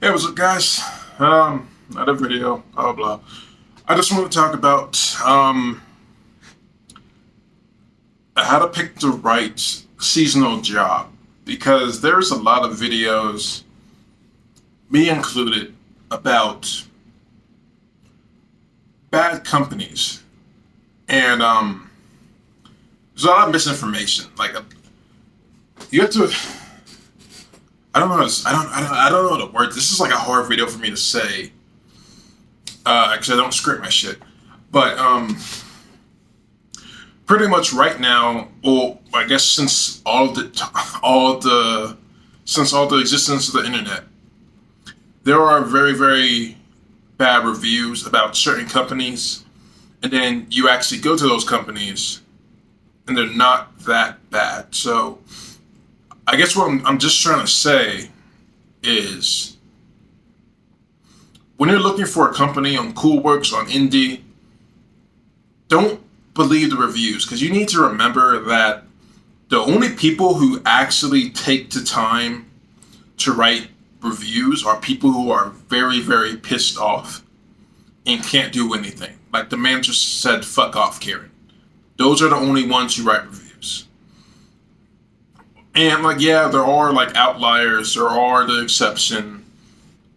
Hey, what's up, guys? Another video, blah, blah. I just want to talk about how to pick the right seasonal job because there's a lot of videos, me included, about bad companies, and there's a lot of misinformation. Like, you have to. I don't know. I don't know the word. This is like a hard video for me to say because I don't script my shit. But pretty much right now, well, I guess since all the existence of the internet, there are very bad reviews about certain companies, and then you actually go to those companies, and they're not that bad. So I guess what I'm just trying to say is when you're looking for a company on Coolworks, on Indeed, don't believe the reviews because you need to remember that the only people who actually take the time to write reviews are people who are very pissed off and can't do anything. Like the man just said, fuck off, Karen. Those are the only ones who write reviews. And like, yeah, there are like outliers, there are the exception,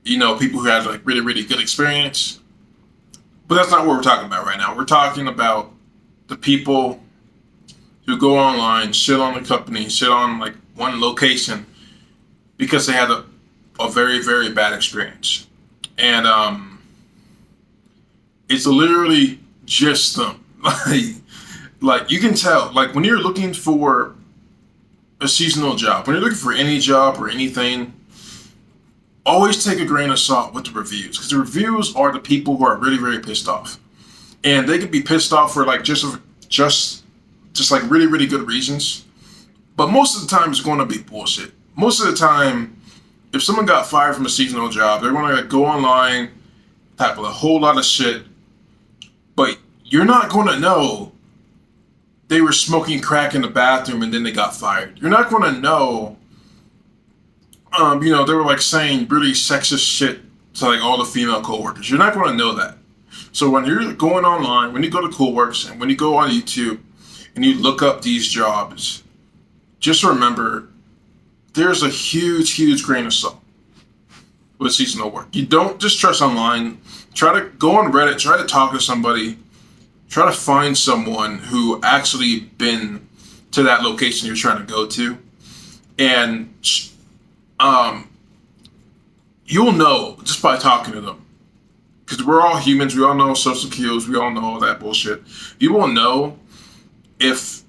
people who have like really good experience. But that's not what we're talking about right now. We're talking about the people who go online, shit on the company, shit on like one location because they had a very bad experience. And it's literally just them. like you can tell, like when you're looking for a seasonal job, when you're looking for any job or anything, always take a grain of salt with the reviews because the reviews are the people who are really pissed off, and they could be pissed off for like just like really good reasons, but most of the time it's going to be bullshit. Most of the time, if someone got fired from a seasonal job, they're going to go online, type a whole lot of shit, but you're not going to know they were smoking crack in the bathroom and then they got fired. You're not going to know, they were like saying really sexist shit to like all the female coworkers. You're not going to know that. So when you're going online, when you go to Coolworks and when you go on YouTube and you look up these jobs, just remember there's a huge grain of salt with seasonal work. You don't just trust online. Try to go on Reddit, try to talk to somebody, try to find someone who actually been to that location you're trying to go to, and you'll know just by talking to them. Because we're all humans, we all know social cues, we all know all that bullshit. You will know if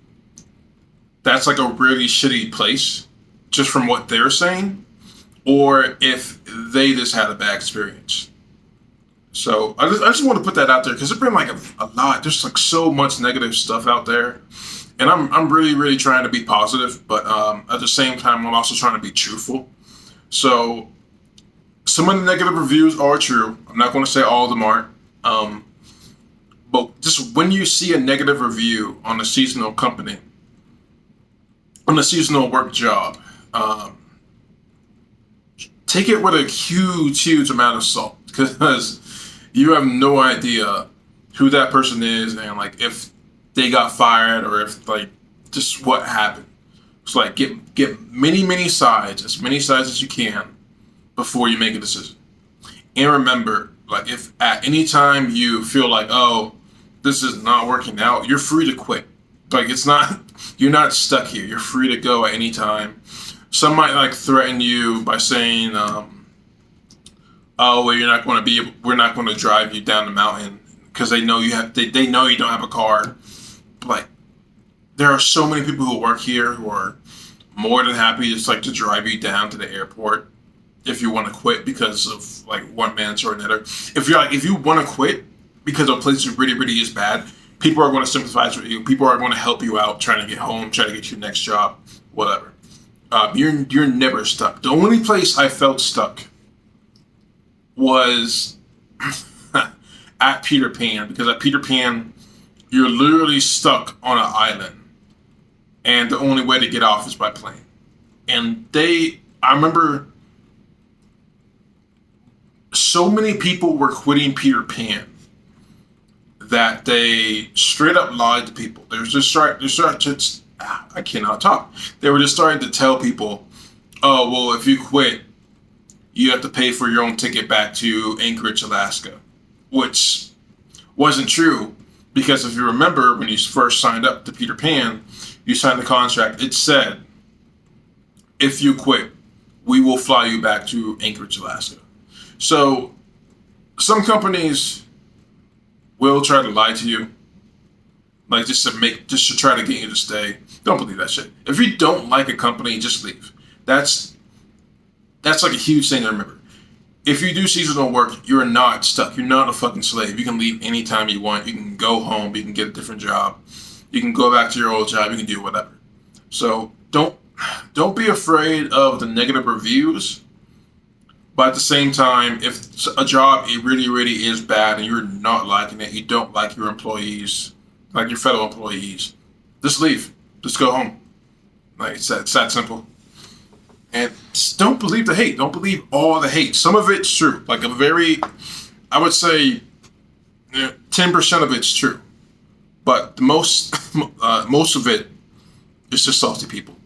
that's like a really shitty place just from what they're saying, or if they just had a bad experience. So I just want to put that out there because there's been like a lot. There's like so much negative stuff out there, and I'm really trying to be positive, but at the same time I'm also trying to be truthful. So some of the negative reviews are true. I'm not going to say all of them aren't. But just when you see a negative review on a seasonal company, on a seasonal work job, take it with a huge amount of salt because you have no idea who that person is and like if they got fired or if like just what happened. So like get many sides, as many sides as you can before you make a decision. And remember, like if at any time you feel like, oh, this is not working out, you're free to quit. Like you're not stuck here. You're free to go at any time. Some might like threaten you by saying, oh, well, we're not going to drive you down the mountain because they know they know you don't have a car. Like there are so many people who work here who are more than happy just like to drive you down to the airport if you want to quit because of like one man or another. If you want to quit because a place really is bad, people are going to sympathize with you. People are going to help you out, trying to get home, trying to get your next job, whatever. You're never stuck. The only place I felt stuck was at Peter Pan, because at Peter Pan you're literally stuck on an island, and the only way to get off is by plane. And I remember so many people were quitting Peter Pan that they straight up lied to people. I cannot talk. They were just starting to tell people, oh, well, if you quit, you have to pay for your own ticket back to Anchorage, Alaska, which wasn't true, because if you remember when you first signed up to Peter Pan, you signed the contract. It said, if you quit, we will fly you back to Anchorage, Alaska. So some companies will try to lie to you, like just to try to get you to stay. Don't believe that shit. If you don't like a company, just leave. That's like a huge thing to remember. If you do seasonal work, you're not stuck. You're not a fucking slave. You can leave anytime you want. You can go home. You can get a different job. You can go back to your old job. You can do whatever. So don't be afraid of the negative reviews. But at the same time, if a job it really, really is bad and you're not liking it, you don't like your employees, like your fellow employees, just leave. Just go home. Like it's that simple. And just don't believe the hate. Don't believe all the hate. Some of it's true. Like I would say 10% of it's true. But most of it is just salty people.